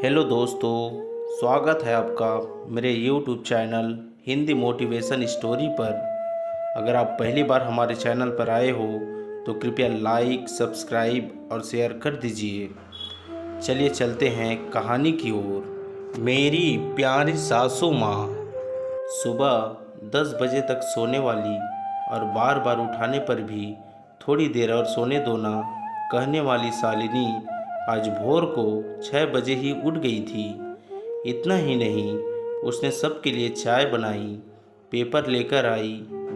Hello दोस्तों, स्वागत है आपका मेरे YouTube channel Hindi motivation story पर। अगर आप पहली बार हमारे चैनल पर आए हो तो कृपया लाइक, सब्सक्राइब और शेयर कर दीजिए। चलिए चलते हैं कहानी की ओर। मेरी प्यारी सासू माँ। सुबह 10 बजे तक सोने वाली और बार बार उठाने पर भी थोड़ी देर और सोने दो ना कहने वाली शालिनी आज भोर को 6 बजे ही उठ गई थी। इतना ही नहीं, उसने सबके लिए चाय बनाई, पेपर लेकर आई,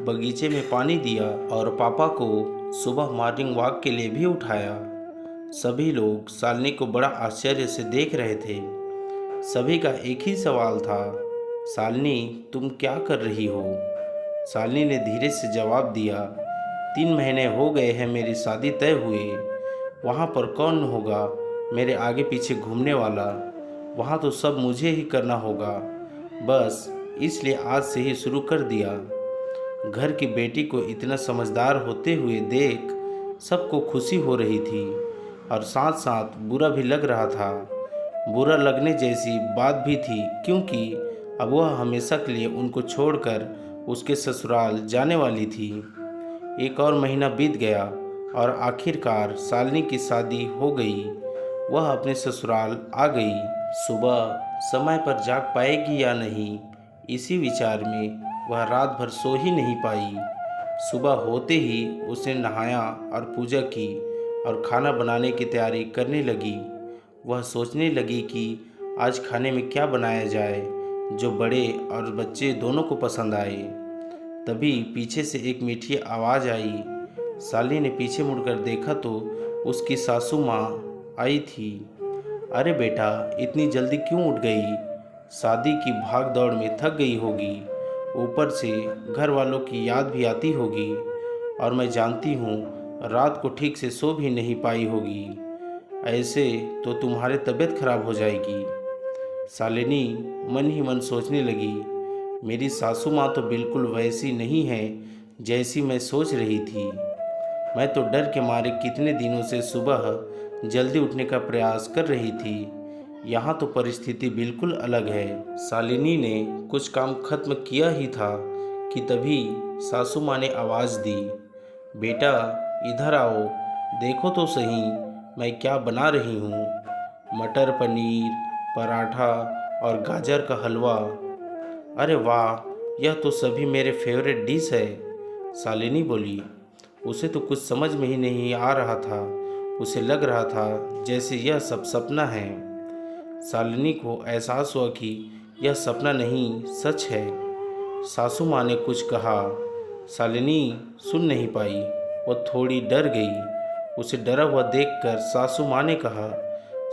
बगीचे में पानी दिया और पापा को सुबह मॉर्निंग वॉक के लिए भी उठाया। सभी लोग शालिनी को बड़ा आश्चर्य से देख रहे थे। सभी का एक ही सवाल था, शालिनी तुम क्या कर रही हो? शालिनी ने धीरे से जवाब दिया, 3 महीने हो गए हैं मेरी शादी तय हुए। वहाँ पर कौन होगा मेरे आगे पीछे घूमने वाला? वहाँ तो सब मुझे ही करना होगा। बस इसलिए आज से ही शुरू कर दिया। घर की बेटी को इतना समझदार होते हुए देख सबको खुशी हो रही थी और साथ साथ बुरा भी लग रहा था। बुरा लगने जैसी बात भी थी क्योंकि अब वह हमेशा के लिए उनको छोड़कर उसके ससुराल जाने वाली थी। एक और महीना बीत गया और आखिरकार शालिनी की शादी हो गई। वह अपने ससुराल आ गई। सुबह समय पर जाग पाएगी या नहीं, इसी विचार में वह रात भर सो ही नहीं पाई। सुबह होते ही उसने नहाया और पूजा की और खाना बनाने की तैयारी करने लगी। वह सोचने लगी कि आज खाने में क्या बनाया जाए जो बड़े और बच्चे दोनों को पसंद आए। तभी पीछे से एक मीठी आवाज़ आई। शालिनी ने पीछे मुड़कर देखा तो उसकी सासू माँ आई थी। अरे बेटा, इतनी जल्दी क्यों उठ गई? शादी की भाग दौड़ में थक गई होगी, ऊपर से घर वालों की याद भी आती होगी और मैं जानती हूँ रात को ठीक से सो भी नहीं पाई होगी। ऐसे तो तुम्हारी तबीयत खराब हो जाएगी। शालिनी मन ही मन सोचने लगी, मेरी सासू माँ तो बिल्कुल वैसी नहीं है जैसी मैं सोच रही थी। मैं तो डर के मारे कितने दिनों से सुबह जल्दी उठने का प्रयास कर रही थी। यहाँ तो परिस्थिति बिल्कुल अलग है। शालिनी ने कुछ काम खत्म किया ही था कि तभी सासू माँ ने आवाज़ दी, बेटा इधर आओ, देखो तो सही मैं क्या बना रही हूँ। मटर पनीर, पराठा और गाजर का हलवा। अरे वाह, यह तो सभी मेरे फेवरेट डिश है। शालिनी बोली। उसे तो कुछ समझ में ही नहीं आ रहा था। उसे लग रहा था जैसे यह सब सपना है। शालिनी को एहसास हुआ कि यह सपना नहीं, सच है। सासू माँ ने कुछ कहा, शालिनी सुन नहीं पाई। वह थोड़ी डर गई। उसे डरा हुआ देखकर सासू माँ ने कहा,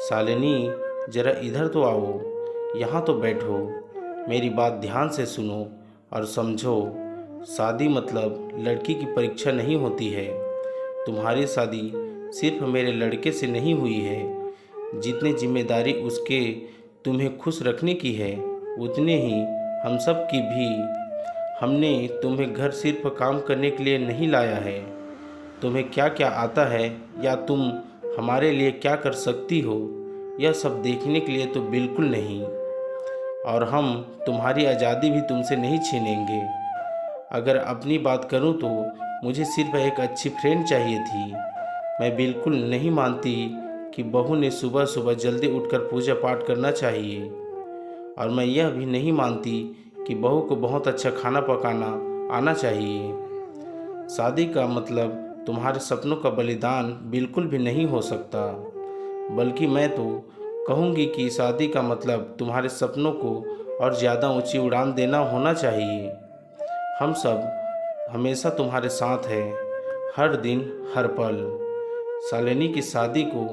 शालिनी जरा इधर तो आओ, यहाँ तो बैठो, मेरी बात ध्यान से सुनो और समझो। शादी मतलब लड़की की परीक्षा नहीं होती है। तुम्हारी शादी सिर्फ मेरे लड़के से नहीं हुई है। जितनी जिम्मेदारी उसके तुम्हें खुश रखने की है उतने ही हम सब की भी। हमने तुम्हें घर सिर्फ काम करने के लिए नहीं लाया है। तुम्हें क्या क्या आता है या तुम हमारे लिए क्या कर सकती हो, यह सब देखने के लिए तो बिल्कुल नहीं। और हम तुम्हारी आज़ादी भी तुमसे नहीं छीनेंगे। अगर अपनी बात करूं तो मुझे सिर्फ एक अच्छी फ्रेंड चाहिए थी। मैं बिल्कुल नहीं मानती कि बहू ने सुबह सुबह जल्दी उठकर पूजा पाठ करना चाहिए। और मैं यह भी नहीं मानती कि बहू को बहुत अच्छा खाना पकाना आना चाहिए। शादी का मतलब तुम्हारे सपनों का बलिदान बिल्कुल भी नहीं हो सकता। बल्कि मैं तो कहूँगी कि शादी का मतलब तुम्हारे सपनों को और ज़्यादा ऊंची उड़ान देना होना चाहिए। हम सब हमेशा तुम्हारे साथ हैं, हर दिन हर पल। शालिनी की शादी को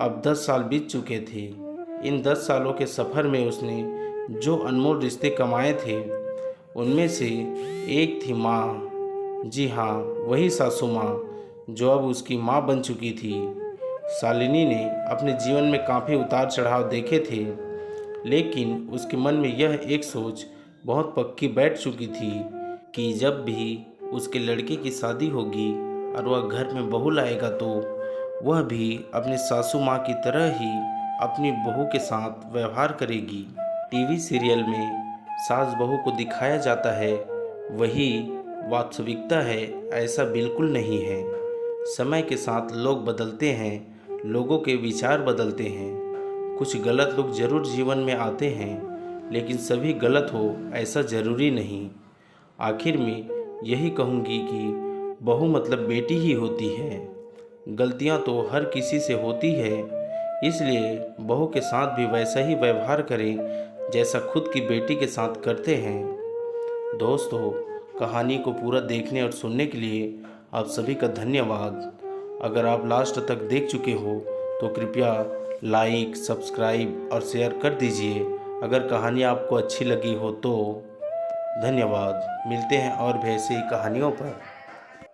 अब 10 साल बीत चुके थे। इन 10 सालों के सफ़र में उसने जो अनमोल रिश्ते कमाए थे उनमें से एक थी माँ। जी हाँ, वही सासू माँ जो अब उसकी माँ बन चुकी थी। शालिनी ने अपने जीवन में काफ़ी उतार चढ़ाव देखे थे, लेकिन उसके मन में यह एक सोच बहुत पक्की बैठ चुकी थी कि जब भी उसके लड़के की शादी होगी और वह घर में बहू लाएगा तो वह भी अपने सासू माँ की तरह ही अपनी बहू के साथ व्यवहार करेगी। टीवी सीरियल में सास बहू को दिखाया जाता है, वही वास्तविकता है, ऐसा बिल्कुल नहीं है। समय के साथ लोग बदलते हैं, लोगों के विचार बदलते हैं। कुछ गलत लोग जरूर जीवन में आते हैं, लेकिन सभी गलत हो ऐसा ज़रूरी नहीं। आखिर में यही कहूँगी कि बहू मतलब बेटी ही होती है। गलतियाँ तो हर किसी से होती है, इसलिए बहू के साथ भी वैसा ही व्यवहार करें जैसा खुद की बेटी के साथ करते हैं। दोस्तों, कहानी को पूरा देखने और सुनने के लिए आप सभी का धन्यवाद। अगर आप लास्ट तक देख चुके हो तो कृपया लाइक, सब्सक्राइब और शेयर कर दीजिए। अगर कहानी आपको अच्छी लगी हो तो धन्यवाद। मिलते हैं और भी ऐसी कहानियों पर।